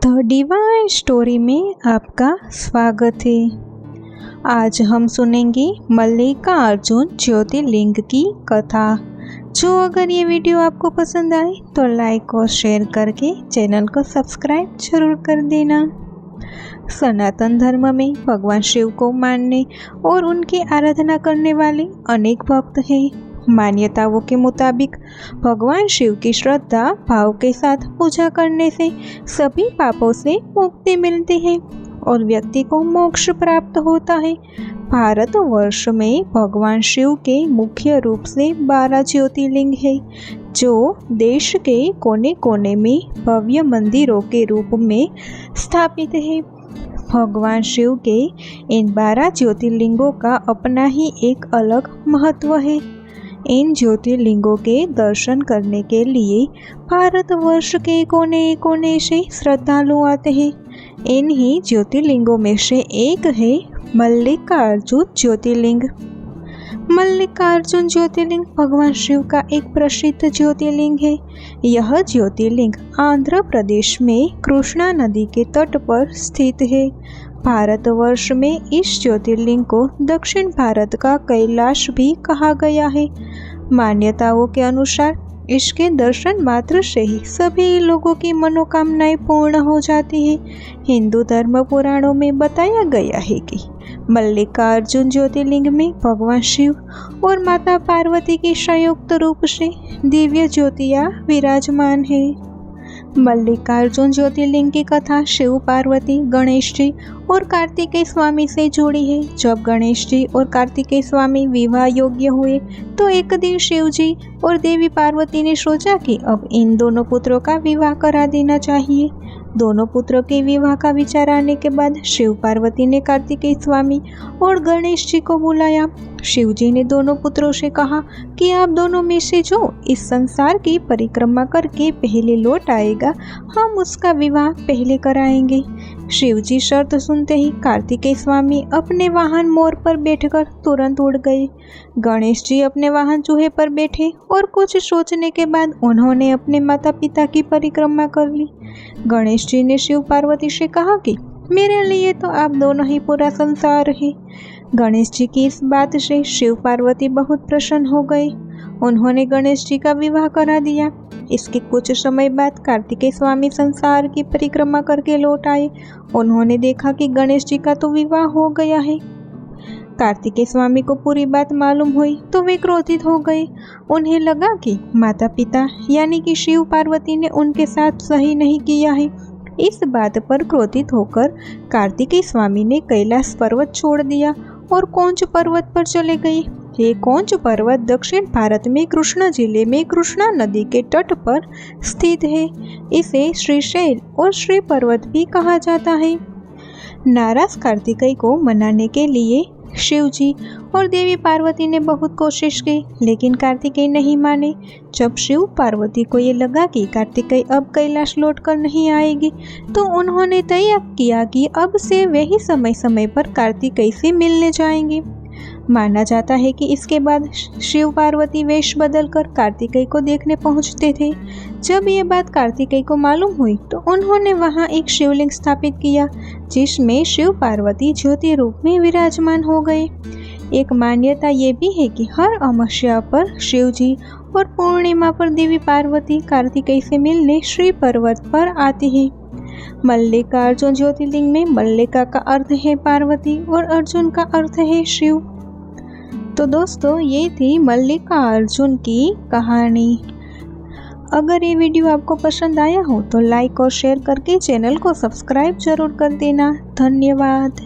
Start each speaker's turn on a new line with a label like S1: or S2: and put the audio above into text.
S1: The divine story में आपका स्वागत है। आज हम सुनेंगे मल्लिकार्जुन ज्योतिर्लिंग की कथा। अगर ये वीडियो आपको पसंद आए तो लाइक और शेयर करके चैनल को सब्सक्राइब जरूर कर देना। सनातन धर्म में भगवान शिव को मानने और उनकी आराधना करने वाले अनेक भक्त हैं। मान्यताओं के मुताबिक भगवान शिव की श्रद्धा भाव के साथ पूजा करने से सभी पापों से मुक्ति मिलती है और व्यक्ति को मोक्ष प्राप्त होता है। भारतवर्ष में भगवान शिव के मुख्य रूप से 12 ज्योतिर्लिंग है, जो देश के कोने कोने में भव्य मंदिरों के रूप में स्थापित है। भगवान शिव के इन 12 ज्योतिर्लिंगों का अपना ही एक अलग महत्व है। इन ज्योतिर्लिंगों के दर्शन करने के लिए भारतवर्ष के कोने कोने से श्रद्धालु आते हैं। इन्हीं ज्योतिर्लिंगों में से एक है मल्लिकार्जुन ज्योतिर्लिंग। मल्लिकार्जुन ज्योतिर्लिंग भगवान शिव का एक प्रसिद्ध ज्योतिर्लिंग है। यह ज्योतिर्लिंग आंध्र प्रदेश में कृष्णा नदी के तट पर स्थित है। भारतवर्ष में इस ज्योतिर्लिंग को दक्षिण भारत का कैलाश भी कहा गया है। मान्यताओं के अनुसार इसके दर्शन मात्र से ही सभी लोगों की मनोकामनाएं पूर्ण हो जाती है। हिंदू धर्म पुराणों में बताया गया है कि मल्लिकार्जुन ज्योतिर्लिंग में भगवान शिव और माता पार्वती के संयुक्त रूप से दिव्य ज्योतियां विराजमान है। मल्लिकार्जुन ज्योतिर्लिंग की कथा शिव पार्वती, गणेश जी और कार्तिकेय स्वामी से जुड़ी है। जब गणेश जी और कार्तिकेय स्वामी विवाह योग्य हुए तो एक दिन शिव जी और देवी पार्वती ने सोचा कि अब इन दोनों पुत्रों का विवाह करा देना चाहिए। दोनों पुत्रों के विवाह का विचार आने के बाद शिव पार्वती ने कार्तिकेय स्वामी और गणेश जी को बुलाया। शिव जी ने दोनों पुत्रों से कहा कि आप दोनों में से जो इस संसार की परिक्रमा करके पहले लौट आएगा, हम उसका विवाह पहले कराएंगे। शिव जी शर्त सुनते ही कार्तिकेय स्वामी अपने वाहन मोर पर बैठकर तुरंत उड़ गए। गणेश जी अपने वाहन चूहे पर बैठे और कुछ सोचने के बाद उन्होंने अपने माता पिता की परिक्रमा कर ली। गणेश जी ने शिव पार्वती से कहा कि मेरे लिए तो आप दोनों ही पूरा संसार है। गणेश जी की इस बात से शिव पार्वती बहुत प्रसन्न हो गए। उन्होंने गणेश जी का विवाह करा दिया। इसके कुछ समय बाद कार्तिकेय स्वामी संसार की परिक्रमा करके लौट आए। उन्होंने देखा कि गणेश जी का तो विवाह हो गया है। कार्तिकेय स्वामी को पूरी बात मालूम हुई तो वे क्रोधित हो गए। उन्हें लगा कि माता पिता यानी कि शिव पार्वती ने उनके साथ सही नहीं किया है। इस बात पर क्रोधित होकर कार्तिकेय स्वामी ने कैलाश पर्वत छोड़ दिया और कौंच पर्वत पर चले गए। ये कौंच पर्वत दक्षिण भारत में कृष्णा जिले में कृष्णा नदी के तट पर स्थित है। इसे श्रीशैल और श्री पर्वत भी कहा जाता है। नाराज कार्तिकेय को मनाने के लिए शिव जी और देवी पार्वती ने बहुत कोशिश की, लेकिन कार्तिकेय नहीं माने। जब शिव पार्वती को ये लगा कि कार्तिकेय अब कैलाश लौटकर नहीं आएगी, तो उन्होंने तय किया कि अब से वे ही समय समय पर कार्तिकेय से मिलने जाएंगे। माना जाता है कि इसके बाद शिव पार्वती वेश बदलकर कार्तिकेय को देखने पहुंचते थे। जब ये बात कार्तिकेय को मालूम हुई तो उन्होंने वहां एक शिवलिंग स्थापित किया, जिसमें शिव पार्वती ज्योति रूप में विराजमान हो गए। एक मान्यता ये भी है कि हर अमावस्या पर शिव जी और पूर्णिमा पर देवी पार्वती कार्तिकेय से मिलने श्री पर्वत पर आती है। मल्लिकार्जुन ज्योतिर्लिंग में मल्लिका का अर्थ है पार्वती और अर्जुन का अर्थ है शिव। तो दोस्तों, ये थी मल्लिकार्जुन की कहानी। अगर ये वीडियो आपको पसंद आया हो तो लाइक और शेयर करके चैनल को सब्सक्राइब जरूर कर देना। धन्यवाद।